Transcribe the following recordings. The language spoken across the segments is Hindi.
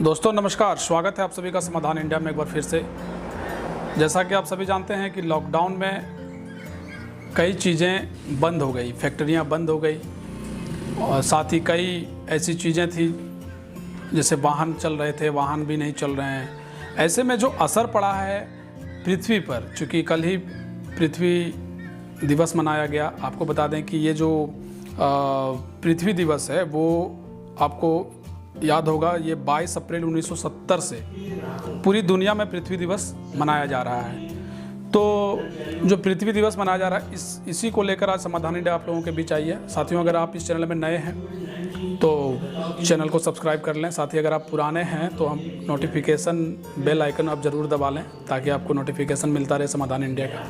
दोस्तों नमस्कार, स्वागत है आप सभी का समाधान इंडिया में एक बार फिर से। जैसा कि आप सभी जानते हैं कि लॉकडाउन में कई चीज़ें बंद हो गई, फैक्ट्रियां बंद हो गई और साथ ही कई ऐसी चीज़ें थी जैसे वाहन चल रहे थे, वाहन भी नहीं चल रहे हैं। ऐसे में जो असर पड़ा है पृथ्वी पर, चूँकि कल ही पृथ्वी दिवस मनाया गया। आपको बता दें कि ये जो पृथ्वी दिवस है वो आपको याद होगा, ये 22 अप्रैल 1970 से पूरी दुनिया में पृथ्वी दिवस मनाया जा रहा है। तो जो पृथ्वी दिवस मनाया जा रहा है इसी को लेकर आज समाधान इंडिया आप लोगों के बीच आई है। साथियों, अगर आप इस चैनल में नए हैं तो चैनल को सब्सक्राइब कर लें। साथ ही अगर आप पुराने हैं तो हम नोटिफिकेशन बेल आइकन आप ज़रूर दबा लें ताकि आपको नोटिफिकेशन मिलता रहे समाधान इंडिया का।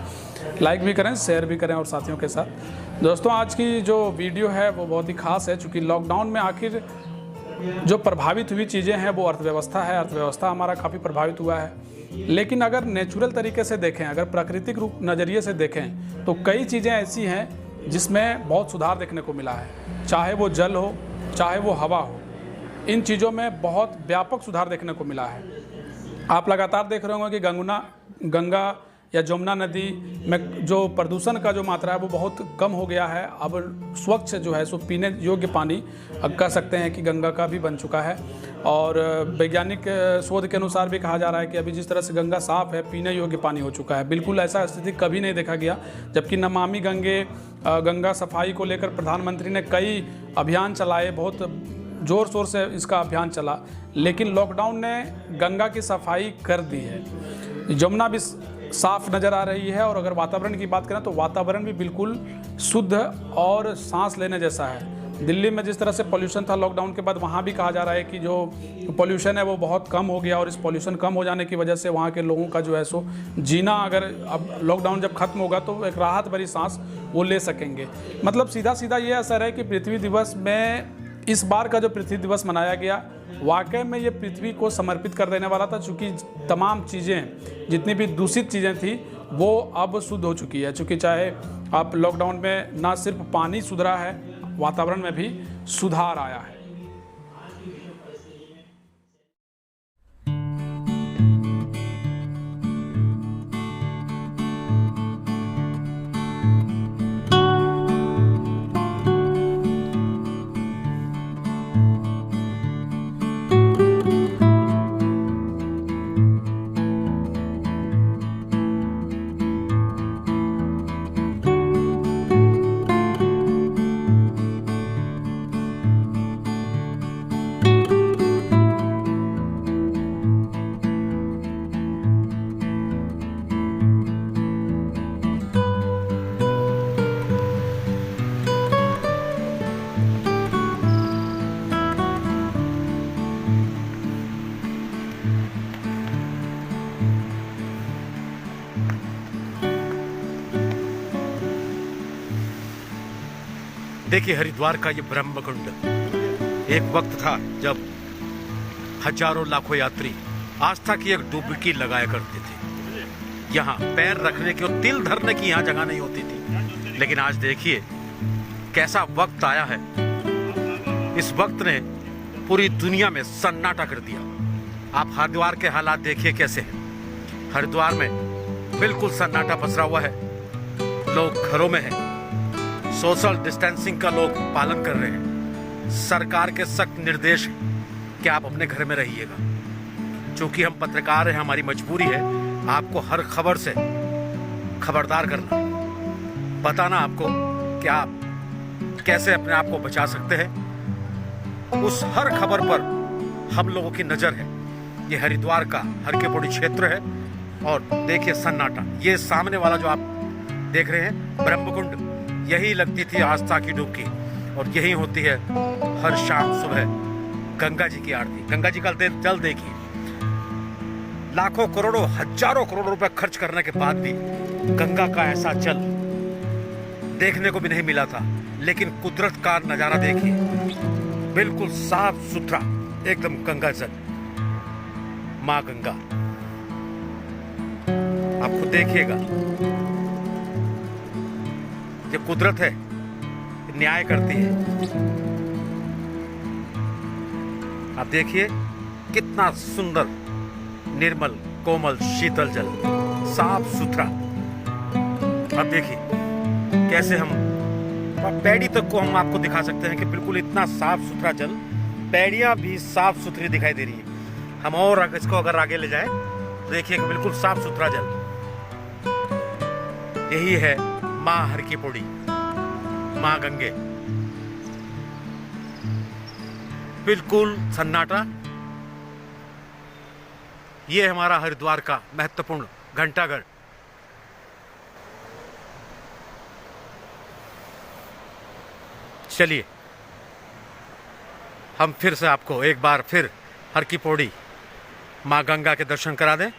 लाइक भी करें, शेयर भी करें और साथियों के साथ। दोस्तों, आज की जो वीडियो है वो बहुत ही खास है, चूँकि लॉकडाउन में आखिर जो प्रभावित हुई चीज़ें हैं वो अर्थव्यवस्था है। अर्थव्यवस्था हमारा काफ़ी प्रभावित हुआ है, लेकिन अगर नेचुरल तरीके से देखें, अगर प्राकृतिक रूप नज़रिए से देखें तो कई चीज़ें ऐसी हैं जिसमें बहुत सुधार देखने को मिला है। चाहे वो जल हो, चाहे वो हवा हो, इन चीज़ों में बहुत व्यापक सुधार देखने को मिला है। आप लगातार देख रहे होंगे कि गंगा या जमुना नदी में जो प्रदूषण का जो मात्रा है वो बहुत कम हो गया है। अब स्वच्छ जो है सो पीने योग्य पानी अब कह सकते हैं कि गंगा का भी बन चुका है। और वैज्ञानिक शोध के अनुसार भी कहा जा रहा है कि अभी जिस तरह से गंगा साफ़ है, पीने योग्य पानी हो चुका है। बिल्कुल ऐसा स्थिति कभी नहीं देखा गया। जबकि नमामि गंगा सफाई को लेकर प्रधानमंत्री ने कई अभियान चलाए, बहुत ज़ोर शोर से इसका अभियान चला, लेकिन लॉकडाउन ने गंगा की सफाई कर दी है। जमुना भी साफ नज़र आ रही है। और अगर वातावरण की बात करें तो वातावरण भी बिल्कुल शुद्ध और सांस लेने जैसा है। दिल्ली में जिस तरह से पॉल्यूशन था लॉकडाउन के बाद, वहाँ भी कहा जा रहा है कि जो पॉल्यूशन है वो बहुत कम हो गया। और इस पॉल्यूशन कम हो जाने की वजह से वहाँ के लोगों का जो है सो जीना, अगर अब लॉकडाउन जब खत्म होगा तो एक राहत भरी सांस वो ले सकेंगे। मतलब सीधा सीधा ये असर है कि पृथ्वी दिवस में, इस बार का जो पृथ्वी दिवस मनाया गया, वाकई में ये पृथ्वी को समर्पित कर देने वाला था। चूँकि तमाम चीज़ें, जितनी भी दूषित चीज़ें थी वो अब शुद्ध हो चुकी है। चूँकि चाहे आप लॉकडाउन में ना सिर्फ पानी सुधरा है, वातावरण में भी सुधार आया है। देखिए, हरिद्वार का ये ब्रह्म कुंड, एक वक्त था जब हजारों लाखों यात्री आस्था की एक डुबकी लगाया करते थे। यहाँ पैर रखने की और तिल धरने की यहाँ जगह नहीं होती थी। लेकिन आज देखिए कैसा वक्त आया है। इस वक्त ने पूरी दुनिया में सन्नाटा कर दिया। आप हरिद्वार के हालात देखिए कैसे हैं। हरिद्वार में बिल्कुल सन्नाटा पसरा हुआ है। लोग घरों में हैं, सोशल डिस्टेंसिंग का लोग पालन कर रहे हैं। सरकार के सख्त निर्देश कि आप अपने घर में रहिएगा। चूंकि हम पत्रकार हैं, हमारी मजबूरी है आपको हर खबर से खबरदार करना, बताना आपको कि आप कैसे अपने आप को बचा सकते हैं। उस हर खबर पर हम लोगों की नजर है। ये हरिद्वार का हर के पौड़ी क्षेत्र है। और देखिए सन्नाटा, ये सामने वाला जो आप देख रहे हैं ब्रह्मकुंड, यही लगती थी आस्था की डुबकी। और यही होती है हर शाम सुबह गंगा जी की आरती। गंगा जी का जल देखिए, लाखों करोड़ों हजारों करोड़ रुपए खर्च करने के बाद भी गंगा का ऐसा जल देखने को भी नहीं मिला था। लेकिन कुदरत का नजारा देखिए, बिल्कुल साफ सुथरा एकदम गंगा जल। माँ गंगा, आप खुद देखिएगा, ये कुदरत है, न्याय करती है। आप देखिए कितना सुंदर, निर्मल, कोमल, शीतल जल, साफ सुथरा। अब देखिए कैसे हम पैड़ी तक को हम आपको दिखा सकते हैं कि बिल्कुल इतना साफ सुथरा जल, पैड़ियां भी साफ सुथरी दिखाई दे रही है। हम और इसको अगर आगे ले जाए तो देखिए कि बिल्कुल साफ सुथरा जल। यही है माँ हर की पौड़ी, माँ गंगे। बिल्कुल सन्नाटा। ये हमारा हरिद्वार का महत्वपूर्ण घंटाघर। चलिए हम फिर से आपको एक बार फिर हर की पौड़ी माँ गंगा के दर्शन करा दें।